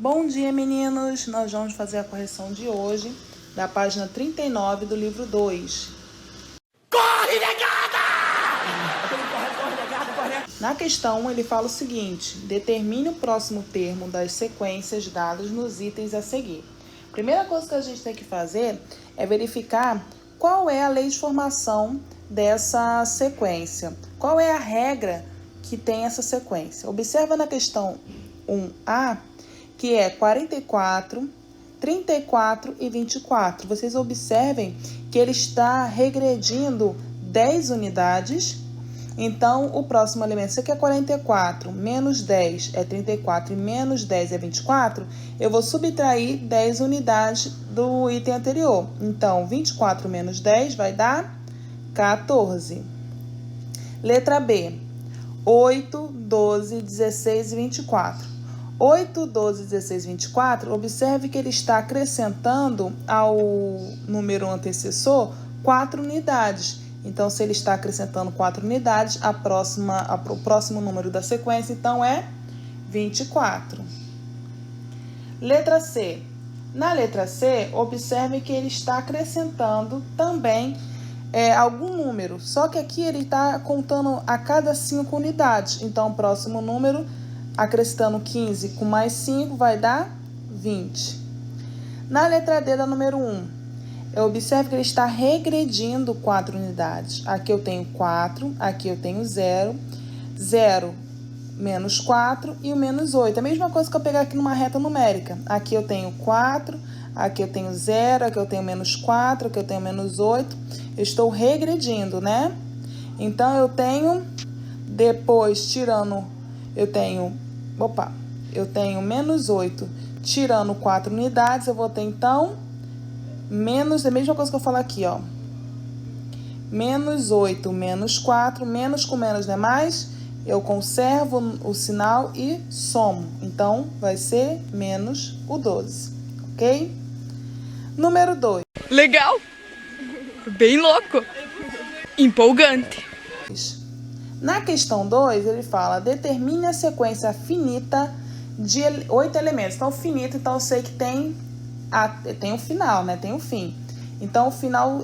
Bom dia, meninos! Nós vamos fazer a correção de hoje da página 39 do livro 2. Corre, negada! Corre! Na questão 1, ele fala o seguinte: determine o próximo termo das sequências dadas nos itens a seguir. Primeira coisa que a gente tem que fazer é verificar qual é a lei de formação dessa sequência. Qual é a regra que tem essa sequência? Observa na questão 1A, que é 44, 34 e 24. Vocês observem que ele está regredindo 10 unidades. Então, o próximo elemento, isso aqui é 44, menos 10 é 34 e menos 10 é 24, eu vou subtrair 10 unidades do item anterior. Então, 24 menos 10 vai dar 14. Letra B, 8, 12, 16 e 24. 8, 12, 16, 24, observe que ele está acrescentando ao número antecessor 4 unidades. Então, se ele está acrescentando 4 unidades, o próximo número da sequência, então, é 24. Letra C. Na letra C, observe que ele está acrescentando também algum número. Só que aqui ele está contando a cada 5 unidades. Então, o próximo número, acrescentando 15 com mais 5, vai dar 20. Na letra D da número 1, observe que ele está regredindo 4 unidades. Aqui eu tenho 4, aqui eu tenho 0, 0 menos 4 e o menos 8. A mesma coisa que eu pegar aqui numa reta numérica. Aqui eu tenho 4, aqui eu tenho 0, aqui eu tenho menos 4, aqui eu tenho menos 8. Eu estou regredindo, né? Então, eu tenho, depois, tirando, eu tenho menos 8, tirando 4 unidades, eu vou ter, então, menos, a mesma coisa que eu falo aqui, ó. Menos 8, menos 4, menos com menos não é mais, eu conservo o sinal e somo. Então, vai ser menos o 12, ok? Número 2. Legal! Bem louco! Empolgante! Na questão 2, ele fala, determine a sequência finita de 8 elementos. Então, finito, então eu sei que tem um final, né? Tem um fim. Então, o final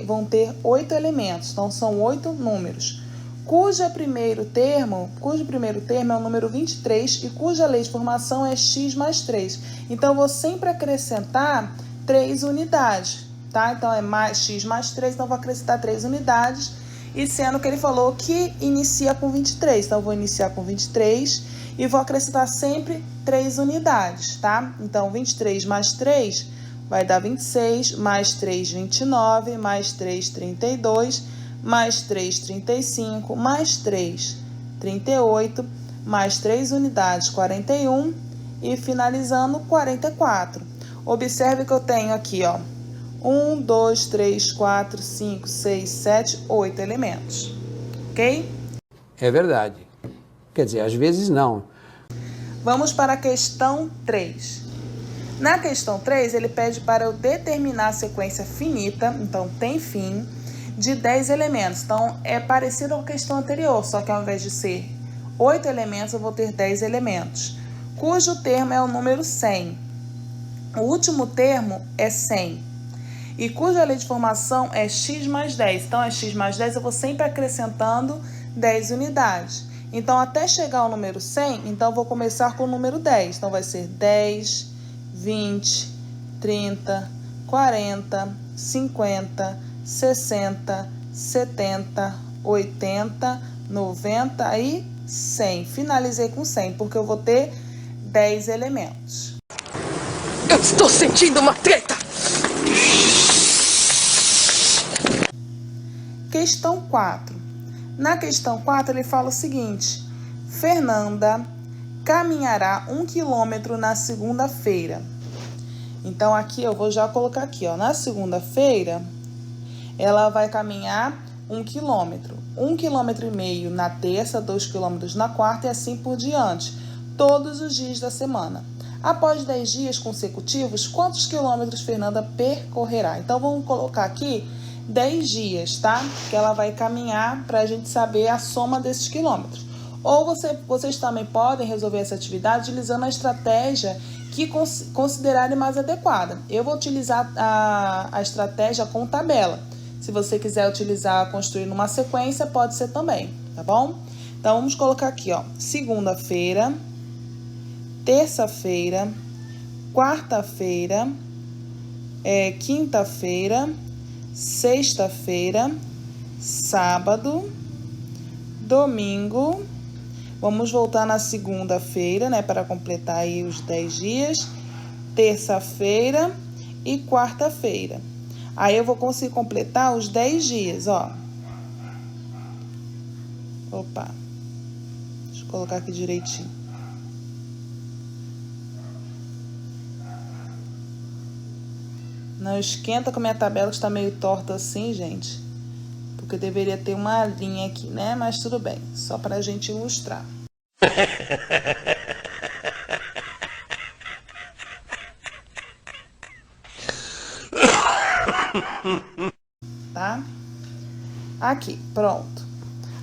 vão ter 8 elementos. Então, são 8 números. Cujo primeiro termo é o número 23 e cuja lei de formação é x mais 3. Então, eu vou sempre acrescentar 3 unidades, tá? Então, é x mais 3, então eu vou acrescentar 3 unidades. E sendo que ele falou que inicia com 23. Então, eu vou iniciar com 23 e vou acrescentar sempre 3 unidades, tá? Então, 23 mais 3 vai dar 26, mais 3, 29, mais 3, 32, mais 3, 35, mais 3, 38, mais 3 unidades, 41 e finalizando 44. Observe que eu tenho aqui, ó, 1, 2, 3, 4, 5, 6, 7, 8 elementos, ok? É verdade. Quer dizer, às vezes não. Vamos para a questão 3. Na questão 3, ele pede para eu determinar a sequência finita, então tem fim, de 10 elementos. Então, é parecido com a questão anterior, só que ao invés de ser 8 elementos, eu vou ter 10 elementos, cujo termo é o número 100. O último termo é 100. E cuja lei de formação é x mais 10. Então, é x mais 10, eu vou sempre acrescentando 10 unidades. Então, até chegar ao número 100, então eu vou começar com o número 10. Então, vai ser 10, 20, 30, 40, 50, 60, 70, 80, 90 e 100. Finalizei com 100, porque eu vou ter 10 elementos. Eu estou sentindo uma treta! Questão 4. Na questão 4, ele fala o seguinte: Fernanda caminhará 1 quilômetro na segunda-feira. Então, aqui eu vou já colocar aqui, ó. Na segunda-feira, ela vai caminhar 1 quilômetro. 1,5 quilômetro na terça, 2 quilômetros na quarta e assim por diante. Todos os dias da semana. Após 10 dias consecutivos, quantos quilômetros Fernanda percorrerá? Então, vamos colocar aqui 10 dias, tá? Que ela vai caminhar para a gente saber a soma desses quilômetros. Ou vocês também podem resolver essa atividade utilizando a estratégia que considerarem mais adequada. Eu vou utilizar a estratégia com tabela. Se você quiser utilizar construir numa sequência, pode ser também, tá bom? Então, vamos colocar aqui, ó, segunda-feira, terça-feira, quarta-feira, quinta-feira, sexta-feira, sábado, domingo. Vamos voltar na segunda-feira, né, para completar aí os 10 dias, terça-feira e quarta-feira. Aí eu vou conseguir completar os 10 dias, ó. Opa. Deixa eu colocar aqui direitinho. Não esquenta com a minha tabela que está meio torta assim, gente. Porque deveria ter uma linha aqui, né? Mas tudo bem, só para a gente ilustrar. Tá? Aqui, pronto.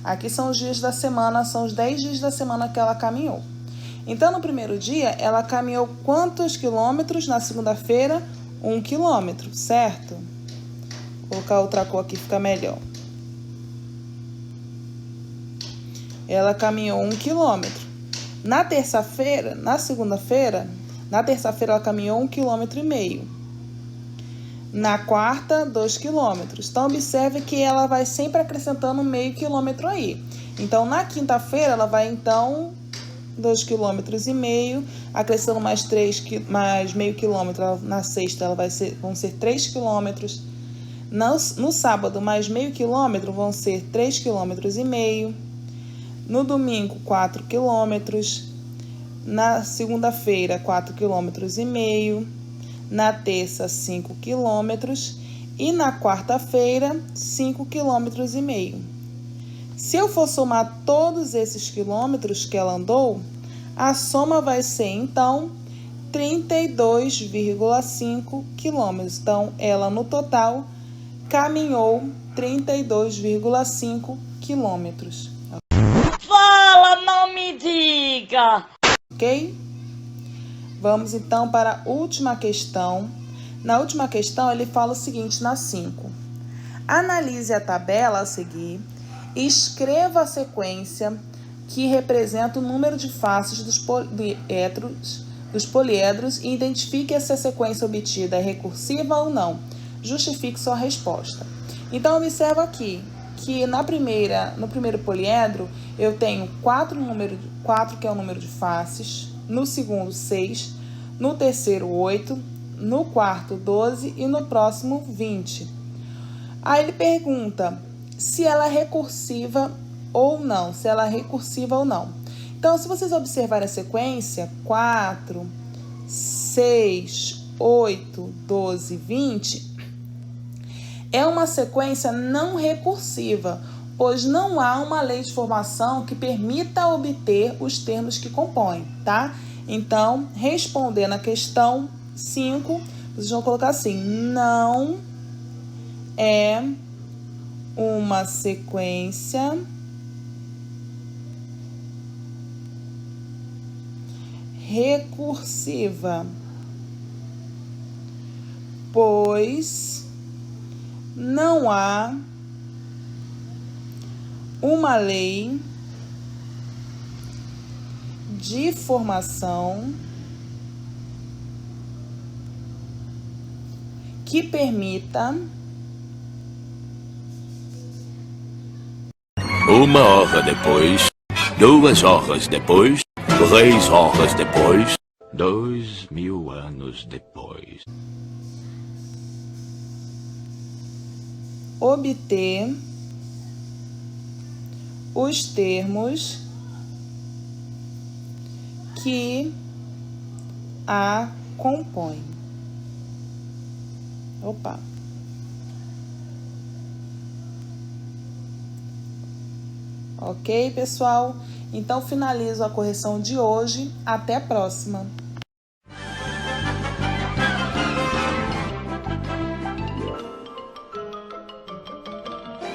Aqui são os dias da semana, são os 10 dias da semana que ela caminhou. Então, no primeiro dia, ela caminhou quantos quilômetros? Na segunda-feira, 1 quilômetro, certo? Vou colocar outra cor aqui, fica melhor. Ela caminhou 1 quilômetro. Na terça-feira, na segunda-feira, na terça-feira ela caminhou 1,5 km. Na quarta, 2 quilômetros. Então, observe que ela vai sempre acrescentando meio quilômetro aí. Então, na quinta-feira, ela vai, então, 2,5 km, acrescentando mais meio quilômetro. Na sexta, vão ser 3 quilômetros. No sábado, mais meio quilômetro, vão ser 3,5 km. No domingo, 4 quilômetros. Na segunda-feira, 4,5 km. Na terça, 5 quilômetros. E na quarta-feira, 5,5 km. Se eu for somar todos esses quilômetros que ela andou, a soma vai ser, então, 32,5 quilômetros. Então, ela, no total, caminhou 32,5 quilômetros. Fala, não me diga! Ok? Vamos, então, para a última questão. Na última questão, ele fala o seguinte, na 5. Analise a tabela a seguir e escreva a sequência que representa o número de faces dos poliedros e identifique se a sequência obtida é recursiva ou não. Justifique sua resposta. Então, observa aqui que no primeiro poliedro eu tenho 4, que é o número de faces, no segundo 6, no terceiro 8, no quarto 12 e no próximo 20. Aí ele pergunta se ela é recursiva ou não, Então, se vocês observarem a sequência, 4, 6, 8, 12, 20, é uma sequência não recursiva, pois não há uma lei de formação que permita obter os termos que compõem, tá? Então, respondendo a questão 5, vocês vão colocar assim, não é uma sequência recursiva, pois não há uma lei de formação que permita 1 hora depois, 2 horas depois, 3 horas depois, 2000 anos depois. obter os termos que a compõem. Opa. Ok, pessoal? Então, finalizo a correção de hoje. Até a próxima!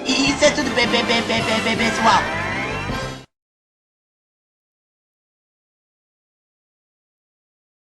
Isso é tudo, pessoal.